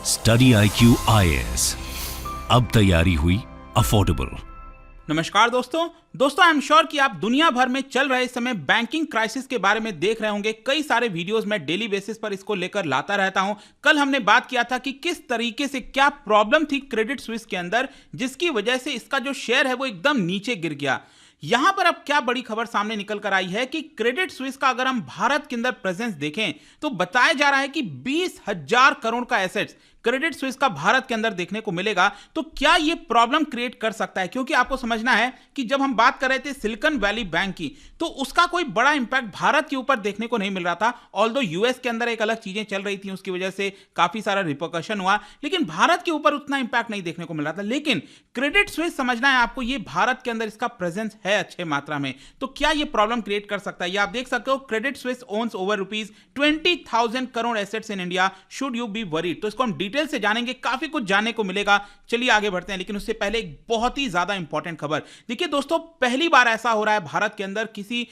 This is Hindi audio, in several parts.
स्टडी IQ IAS, अब तैयारी हुई अफोर्डेबल। नमस्कार दोस्तों आई एम श्योर कि आप दुनिया भर में चल रहे इस समय बैंकिंग क्राइसिस के बारे में देख रहे होंगे। कई सारे वीडियोस मैं डेली बेसिस पर इसको लेकर लाता रहता हूं। कल हमने बात किया था कि किस तरीके से क्या प्रॉब्लम थी क्रेडिट स्विस के अंदर, जिसकी वजह से इसका जो शेयर है वो एकदम नीचे गिर गया। यहां पर अब क्या बड़ी खबर सामने निकल कर आई है कि क्रेडिट स्विस का अगर हम भारत के अंदर प्रेजेंस देखें तो बताया जा रहा है कि 20,000 करोड़ का एसेट्स क्रेडिट स्विस का भारत के अंदर देखने को मिलेगा। तो क्या यह प्रॉब्लम क्रिएट कर सकता है? क्योंकि आपको समझना है कि जब हम बात कर रहे थे सिलिकॉन वैली बैंक की, तो उसका कोई बड़ा इंपैक्ट भारत के ऊपर देखने को नहीं मिल रहा था। ऑल्दो यूएस के अंदर एक अलग चीजें चल रही थी, उसकी वजह से काफी सारा रिपरकशन हुआ, लेकिन भारत के ऊपर उतना इंपैक्ट नहीं देखने को मिल रहा था। लेकिन क्रेडिट स्विस समझना है आपको, ये भारत के अंदर इसका प्रेजेंस है अच्छे मात्रा में। तो क्या यह प्रॉब्लम क्रिएट कर सकता है? ये आप देख सकते हो, Credit Suisse owns over ₹20,000 crore assets in India, should you be worried? तो इसको हम डिटेल से जानेंगे, काफी कुछ जानने को मिलेगा। चलिए आगे बढ़ते हैं, लेकिन उससे पहले एक बहुत ही ज्यादा इंपॉर्टेंट खबर। देखिए दोस्तों, पहली बार ऐसा हो रहा है भारत के अंदर किसी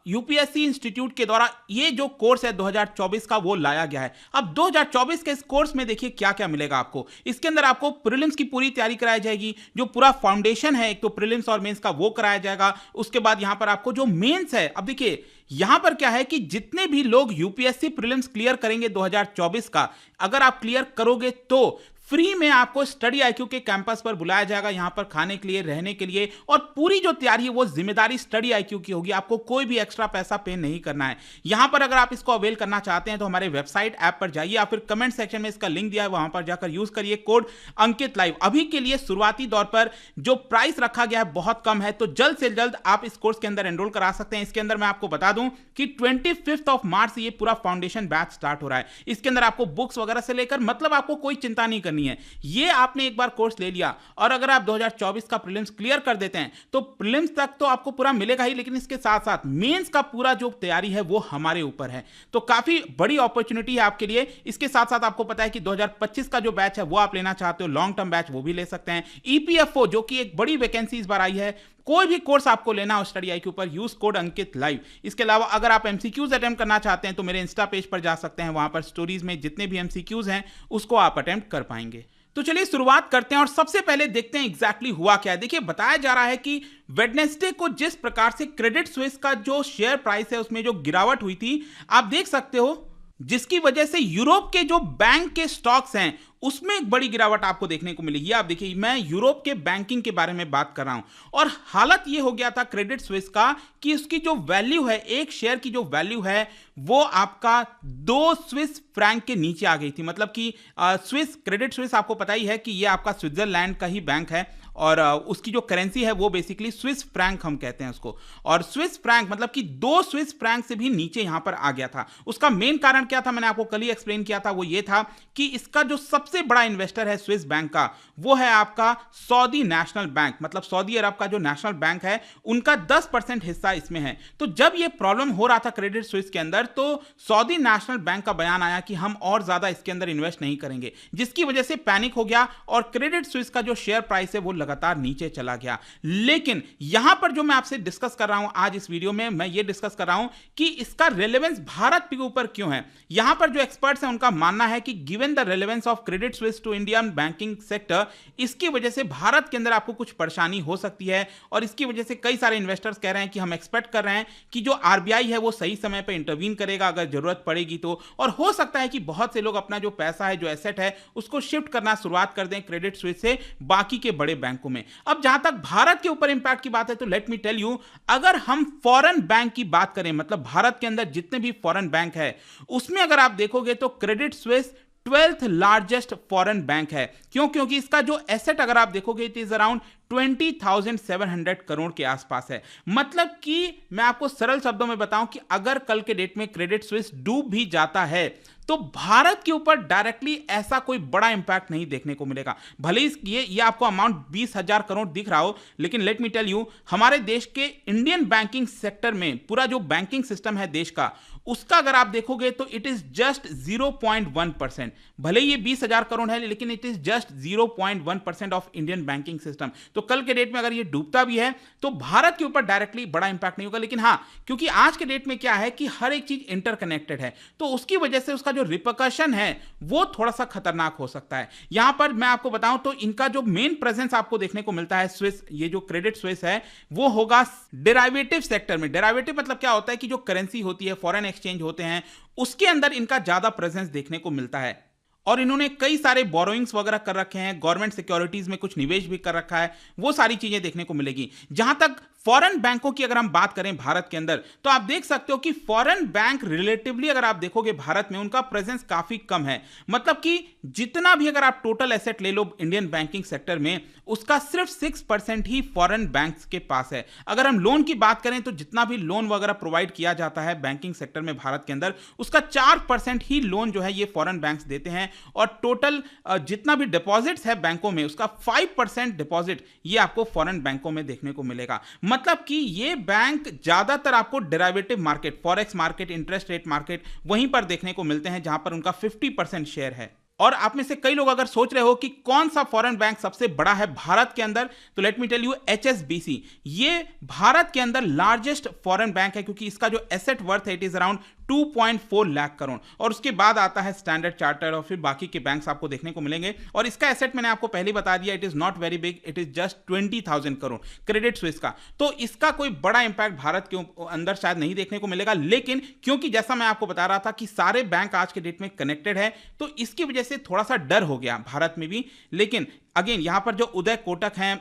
यूपीएससी इंस्टीट्यूट के द्वारा ये जो कोर्स है 2024 का वो लाया गया है। अब 2024 के इस कोर्स में देखिए क्या क्या मिलेगा आपको। इसके अंदर आपको प्रीलिम्स की पूरी तैयारी कराई जाएगी, जो पूरा फाउंडेशन है एक तो प्रीलिम्स और मेंस का वो कराया जाएगा। उसके बाद यहां पर आपको जो मेंस है, अब देखिए यहां पर क्या है कि जितने भी लोग यूपीएससी प्रीलिम्स क्लियर करेंगे 2024 का, अगर आप क्लियर करोगे तो फ्री में आपको स्टडी IQ के कैंपस पर बुलाया जाएगा, यहां पर खाने के लिए, रहने के लिए, और पूरी जो तैयारी है वो जिम्मेदारी स्टडी IQ की होगी। आपको कोई भी एक्स्ट्रा पैसा पे नहीं करना है। यहां पर अगर आप इसको अवेल करना चाहते हैं तो हमारे वेबसाइट ऐप पर जाइए या फिर कमेंट सेक्शन में इसका लिंक दिया है, वहां पर जाकर यूज करिए कोड अंकित लाइव। अभी के लिए शुरुआती दौर पर जो प्राइस रखा गया है बहुत कम है, तो जल्द से जल्द आप इस कोर्स के अंदर एनरोल करा सकते हैं। इसके अंदर मैं आपको बता दूं कि 25 मार्च से ये पूरा फाउंडेशन बैच स्टार्ट हो रहा है। इसके अंदर आपको बुक्स वगैरह से लेकर, मतलब आपको कोई चिंता नहीं करनी है। ये आपने एक बार कोर्स ले लिया और अगर आप 2024 का प्रीलिम्स क्लियर कर देते हैं तो प्रीलिम्स तक तो आपको पूरा मिलेगा ही, लेकिन इसके साथ साथ मेंस का पूरा जो तैयारी है वो हमारे ऊपर है। तो काफी बड़ी अपॉर्चुनिटी है आपके लिए। इसके साथ साथ आपको पता है कि 2025 का जो बैच है वो आप लेना चाहते हो, लॉन्ग टर्म बैच, वो भी ले सकते हैं। EPFO जो कि एक बड़ी वैकेंसी इस बार आई है, कोई भी कोर्स आपको लेना हो स्टडी IQ पर, यूज कोड अंकित लाइव। इसके अलावा अगर आप MCQs अटेम्प्ट करना चाहते हैं तो मेरे इंस्टा पेज पर जा सकते हैं, वहां पर स्टोरीज में जितने भी MCQs हैं उसको आप अटेम्प्ट कर पाएंगे। तो चलिए शुरुआत करते हैं और सबसे पहले देखते हैं एग्जैक्टली हुआ क्या है। देखिए बताया जा रहा है कि वेडनेसडे को जिस प्रकार से क्रेडिट स्विस का जो शेयर प्राइस है उसमें जो गिरावट हुई थी, आप देख सकते हो, जिसकी वजह से यूरोप के जो बैंक के स्टॉक्स हैं उसमें एक बड़ी गिरावट आपको देखने को मिलेगी। आप देखिए, मैं यूरोप के बैंकिंग के बारे में बात कर रहा हूं और हालत यह हो गया था क्रेडिट स्विस का कि उसकी जो वैल्यू है, एक शेयर की जो वैल्यू है वो आपका 2 स्विस फ्रैंक के नीचे आ गई थी। मतलब कि क्रेडिट स्विस आपको पता ही है कि ये आपका स्विट्जरलैंड का ही बैंक है और उसकी जो करेंसी है वो बेसिकली स्विस फ्रैंक हम कहते हैं उसको। और स्विस फ्रैंक मतलब कि 2 स्विस फ्रैंक से भी नीचे यहां पर आ गया था। उसका मेन कारण क्या था, मैंने आपको कल ही एक्सप्लेन किया था, वो ये था कि इसका जो सबसे बड़ा इन्वेस्टर है स्विस बैंक का, वो है आपका सऊदी नेशनल बैंक। मतलब सऊदी अरब का जो नेशनल बैंक है उनका 10% हिस्सा इसमें है। तो जब ये प्रॉब्लम हो रहा था क्रेडिट स्विस के अंदर, तो सऊदी नेशनल बैंक का बयान आया कि हम और ज्यादा इसके अंदर इन्वेस्ट नहीं करेंगे, जिसकी वजह से पैनिक हो गया और क्रेडिट स्विस का जो शेयर प्राइस है वो लगातार नीचे चला गया। लेकिन यहां पर जो मैं आपसे डिस्कस कर रहा हूं आज इस वीडियो में, मैं ये डिस्कस कर रहा हूं कि इसका रेलेवेंस भारत के ऊपर क्यों है। यहां पर जो एक्सपर्ट्स हैं उनका मानना है कि given the relevance of Credit Suisse to Indian banking sector, इसकी वजह से भारत के अंदर आपको कुछ परेशानी हो सकती है। और इसकी वजह से कई सारे इन्वेस्टर्स कह रहे हैं कि हम एक्सपेक्ट कर रहे हैं कि जो RBI है वो सही समय पर इंटरवीन करेगा अगर जरूरत पड़ेगी तो। और हो सकता है कि बहुत से लोग अपना जो पैसा है, जो एसेट है, उसको शिफ्ट करना शुरुआत कर दें क्रेडिट स्विस से बाकी के बड़े बैंकों में। अब जहां तक भारत के ऊपर इंपैक्ट की बात है तो लेट मी टेल यू, अगर हम फॉरेन बैंक की बात करें, मतलब भारत के अंदर जितने भी फॉरेन बैंक है उसमें अगर आप देखोगे तो Credit Suisse 12th largest foreign bank है। क्यों? क्योंकि इसका जो एसेट अगर आप देखोगे इट इज अराउंड 20,700 करोड़ के आसपास है। मतलब कि मैं आपको सरल शब्दों में बताऊं कि अगर कल के डेट में क्रेडिट स्विस डूब भी जाता है तो भारत के ऊपर डायरेक्टली ऐसा कोई बड़ा इंपैक्ट नहीं देखने को मिलेगा। भले ही ये आपको अमाउंट 20,000 करोड़ दिख रहा हो, लेकिन लेट मी टेल यू, हमारे देश के इंडियन बैंकिंग सेक्टर में पूरा जो बैंकिंग सिस्टम है देश का, उसका अगर आप देखोगे तो इट इज जस्ट 0.1%। भले ये 20,000 करोड़ है लेकिन it is just 0.1% of Indian banking system. तो तो कल के डेट में अगर ये डूबता भी है तो भारत के ऊपर डायरेक्टली बड़ा इंपैक्ट नहीं होगा। लेकिन हाँ, क्योंकि आज के डेट में क्या है कि हर एक चीज इंटरकनेक्टेड है, तो उसकी वजह से उसका जो रिपरकशन है वो थोड़ा सा खतरनाक हो सकता है। यहां पर मैं आपको बताऊं तो इनका जो मेन प्रेजेंस आपको देखने को मिलता है स्विस, ये जो क्रेडिट स्विस है वो होगा डेरिवेटिव सेक्टर में। डेरिवेटिव मतलब क्या होता है कि जो करेंसी होती है, फॉरेन एक्सचेंज होते हैं, उसके अंदर इनका ज्यादा प्रेजेंस देखने को मिलता है। और इन्होंने कई सारे बोरोइंग्स वगैरह कर रखे हैं, गवर्नमेंट सिक्योरिटीज में कुछ निवेश भी कर रखा है, वो सारी चीजें देखने को मिलेगी। जहां तक फॉरेन बैंकों की अगर हम बात करें भारत के अंदर, तो आप देख सकते हो कि फॉरेन बैंक रिलेटिवली अगर आप देखोगे भारत में उनका प्रेजेंस काफी कम है। मतलब कि जितना भी अगर आप टोटल एसेट ले लो इंडियन बैंकिंग सेक्टर में, उसका सिर्फ 6% ही फॉरेन बैंक्स के पास है। अगर हम लोन की बात करें तो जितना भी लोन वगैरह प्रोवाइड किया जाता है बैंकिंग सेक्टर में भारत के अंदर, उसका 4% ही लोन जो है ये फॉरेन बैंक्स देते हैं। और टोटल जितना भी डिपॉजिट्स है बैंकों में, उसका 5% डिपॉजिट ये आपको फॉरेन बैंकों में देखने को मिलेगा। मतलब कि ये बैंक ज्यादातर आपको derivative market, forex market, interest rate market, वहीं पर देखने को मिलते हैं जहां पर उनका 50% शेयर है। और आप में से कई लोग अगर सोच रहे हो कि कौन सा फॉरेन बैंक सबसे बड़ा है भारत के अंदर, तो let me tell you, HSBC ये भारत के अंदर लार्जेस्ट फॉरेन बैंक है, क्योंकि इसका जो एसेट वर्थ है it is around 2.4 lakh crore. और उसके बाद आता है स्टैंडर्ड चार्टर्ड और फिर बाकी के बैंक्स आपको देखने को मिलेंगे। और इसका एसेट मैंने आपको पहले बता दिया, it is not very big, it is just 20,000 crore Credit Suisse का। तो इसका कोई बड़ा इंपैक्ट भारत के अंदर शायद नहीं देखने को मिलेगा। लेकिन क्योंकि जैसा मैं आपको बता रहा था कि सारे बैंक आज के डेट में कनेक्टेड है, तो इसकी वजह से थोड़ा सा डर हो गया भारत में भी। लेकिन अगेन यहां पर जो उदय कोटक हैं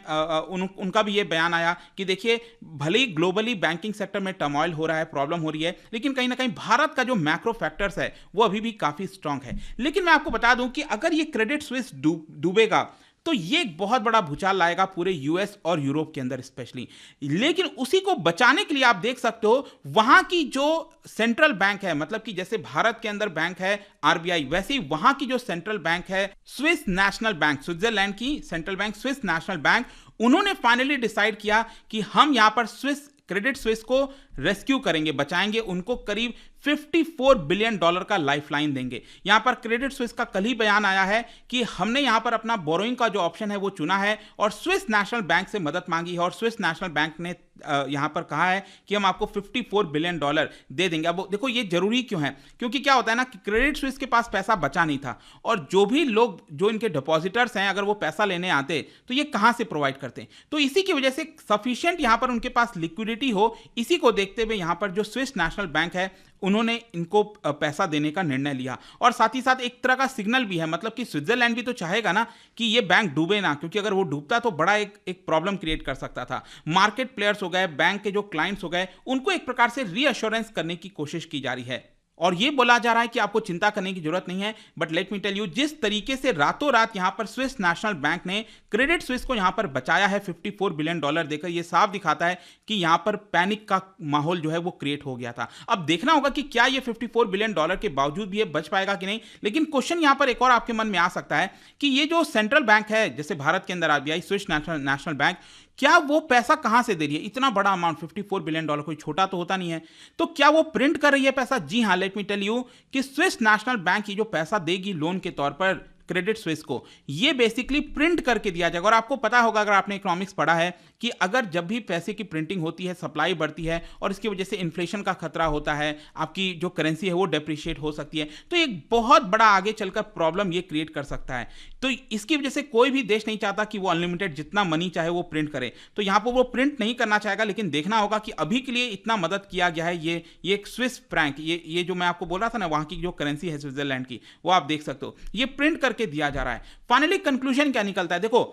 उनका भी ये बयान आया कि देखिए भले ही ग्लोबली बैंकिंग सेक्टर में टर्मोइल हो रहा है, प्रॉब्लम हो रही है, लेकिन कहीं ना कहीं भारत का जो मैक्रो फैक्टर्स है वो अभी भी काफी स्ट्रांग है। लेकिन मैं आपको बता दूं कि अगर ये क्रेडिट स्विस डूबेगा तो ये एक बहुत बड़ा भूचाल लाएगा पूरे यूएस और यूरोप के अंदर स्पेशली। लेकिन उसी को बचाने के लिए आप देख सकते हो वहां की जो सेंट्रल बैंक है, मतलब कि जैसे भारत के अंदर बैंक है आरबीआई, वैसे ही वहां की जो सेंट्रल बैंक है स्विस नेशनल बैंक, स्विट्जरलैंड की central bank Swiss National bank, उन्होंने फाइनली डिसाइड किया कि हम यहां पर स्विस क्रेडिट स्विस को रेस्क्यू करेंगे, बचाएंगे, उनको करीब $54 बिलियन का लाइफलाइन देंगे। यहां पर क्रेडिट स्विस का कल ही बयान आया है कि हमने यहां पर अपना बोरोइंग का जो ऑप्शन है वो चुना है और स्विस नेशनल बैंक से मदद मांगी है। और स्विस नेशनल बैंक ने यहां पर कहा है कि हम आपको $54 बिलियन दे देंगे। अब देखो ये जरूरी क्यों है, क्योंकि क्या होता है ना कि क्रेडिट स्विस के पास पैसा बचा नहीं था, और जो भी लोग जो इनके डिपॉजिटर्स हैं अगर वो पैसा लेने आते तो ये कहां से प्रोवाइड करते हैं। तो इसी की वजह से सफिशिएंट यहां पर उनके पास लिक्विडिटी हो, इसी को देखते हुए यहां पर जो स्विस नेशनल बैंक है उन्होंने इनको पैसा देने का निर्णय लिया। और साथ ही साथ एक तरह का सिग्नल भी है, मतलब कि स्विट्जरलैंड भी तो चाहेगा ना कि ये बैंक डूबे ना, क्योंकि अगर वो डूबता तो बड़ा एक प्रॉब्लम क्रिएट कर सकता था। मार्केट प्लेयर्स हो गए, बैंक के जो क्लाइंट्स हो गए, उनको एक प्रकार से रीअश्योरेंस करने की कोशिश की जा रही है। और ये बोला जा रहा है कि आपको चिंता करने की जरूरत नहीं है, but let me tell you, जिस तरीके से रातों रात यहां पर स्विस नेशनल बैंक ने क्रेडिट स्विस को यहां पर बचाया है $54 बिलियन देकर, ये साफ दिखाता है कि यहां पर पैनिक का माहौल जो है वो क्रिएट हो गया था। अब देखना होगा कि क्या ये $54 बिलियन के बावजूद भी ये बच पाएगा कि नहीं। लेकिन क्वेश्चन यहां पर एक और आपके मन में आ सकता है कि ये जो सेंट्रल बैंक है, जैसे भारत के अंदर आरबीआई, स्विस नेशनल बैंक, क्या वो पैसा कहां से दे रही है? इतना बड़ा अमाउंट $54 बिलियन कोई छोटा तो होता नहीं है। तो क्या वो प्रिंट कर रही है पैसा? जी हां, लेट मी टेल यू कि स्विस नेशनल बैंक ये जो पैसा देगी लोन के तौर पर क्रेडिट स्विस को, ये बेसिकली प्रिंट करके दिया जाएगा। और आपको पता होगा अगर आपने इकोनॉमिक्स पढ़ा है कि अगर जब भी पैसे की प्रिंटिंग होती है, सप्लाई बढ़ती है और इसकी वजह से इन्फ्लेशन का खतरा होता है, आपकी जो करेंसी है वो डेप्रिशिएट हो सकती है, तो एक बहुत बड़ा आगे चलकर प्रॉब्लम ये क्रिएट कर सकता है। तो इसकी वजह से कोई भी देश नहीं चाहता कि वो अनलिमिटेड जितना मनी चाहे वो प्रिंट करे, तो यहां पर वो प्रिंट नहीं करना चाहेगा। लेकिन देखना होगा कि अभी के लिए इतना मदद किया गया है, ये एक स्विस फ्रैंक, ये जो मैं आपको बोल रहा था ना, वहां की जो करेंसी है स्विट्जरलैंड की, वो आप देख सकते हो, ये प्रिंट करके दिया जा रहा है। फाइनली कंक्लूजन क्या निकलता है? देखो,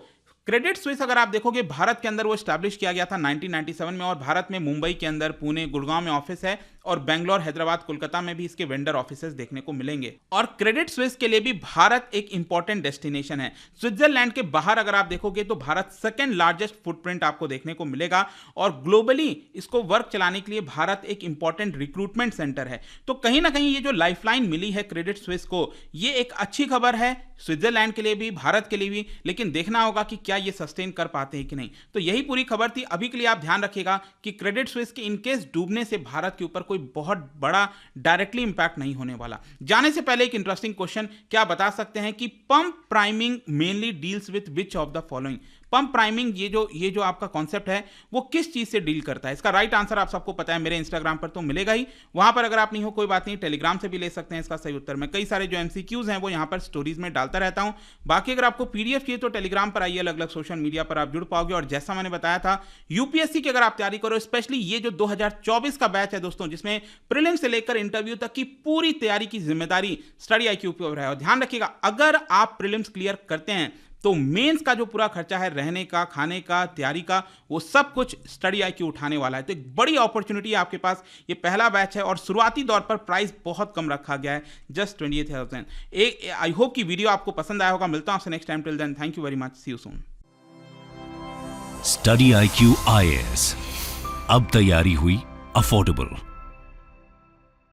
क्रेडिट स्विस अगर आप देखोगे भारत के अंदर वो एस्टैब्लिश किया गया था 1997 में, और भारत में मुंबई के अंदर, पुणे, गुड़गांव में ऑफिस है, और बेंगलोर, हैदराबाद, कोलकाता में भी इसके वेंडर ऑफिसेस देखने को मिलेंगे। और क्रेडिट स्विस के लिए भी भारत एक इंपॉर्टेंट डेस्टिनेशन है। स्विट्जरलैंड के बाहर अगर आप देखोगे तो भारत सेकंड लार्जेस्ट फुटप्रिंट आपको देखने को मिलेगा, और ग्लोबली इसको वर्क चलाने के लिए भारत एक इंपॉर्टेंट रिक्रूटमेंट सेंटर है। तो कहीं ना कहीं ये जो लाइफलाइन मिली है क्रेडिट स्विस को, ये एक अच्छी खबर है स्विट्जरलैंड के लिए भी, भारत के लिए भी। लेकिन देखना होगा कि क्या ये सस्टेन कर पाते हैं कि नहीं। तो यही पूरी खबर थी। अभी के लिए आप ध्यान रखिएगा कि क्रेडिट स्विस के इनकेस डूबने से भारत के ऊपर कोई बहुत बड़ा डायरेक्टली इंपैक्ट नहीं होने वाला। जाने से पहले एक इंटरेस्टिंग क्वेश्चन, क्या बता सकते हैं कि pump priming mainly deals with which of the following? Pump priming ये जो आपका कॉन्सेप्ट है वो किस चीज से डील करता है? इसका राइट आंसर आप सबको पता है, मेरे इंस्टाग्राम पर तो मिलेगा ही। वहां पर अगर आप नहीं हो कोई बात नहीं, टेलीग्राम से भी ले सकते हैं इसका सही उत्तर। मैं कई सारे जो एमसीक्यूज हैं वो यहां पर स्टोरीज में डालता रहता हूं। बाकी अगर आपको पीडीएफ चाहिए तो टेलीग्राम पर आइए, अलग अलग सोशल मीडिया पर आप जुड़ पाओगे। और जैसा मैंने बताया था, यूपीएससी की अगर आप तैयारी करो, स्पेशली ये जो 2024 का बैच है दोस्तों, जिसमें प्रीलिम से लेकर इंटरव्यू तक की पूरी तैयारी की जिम्मेदारी स्टडी आईक्यू पर है। और ध्यान रखिएगा, अगर आप प्रीलिम्स क्लियर करते हैं तो मेंस का जो पूरा खर्चा है, रहने का, खाने का, तैयारी का, वो सब कुछ स्टडी आईक्यू उठाने वाला है। तो एक बड़ी अपॉर्चुनिटी है आपके पास। ये पहला बैच है और शुरुआती दौर पर प्राइस बहुत कम रखा गया है, जस्ट 28,000। आई होप कि वीडियो आपको पसंद आया होगा। मिलता हूं आपसे next time. Till then, thank you very much, see you soon. Study IQ IAS, अब तैयारी हुई अफोर्डेबल।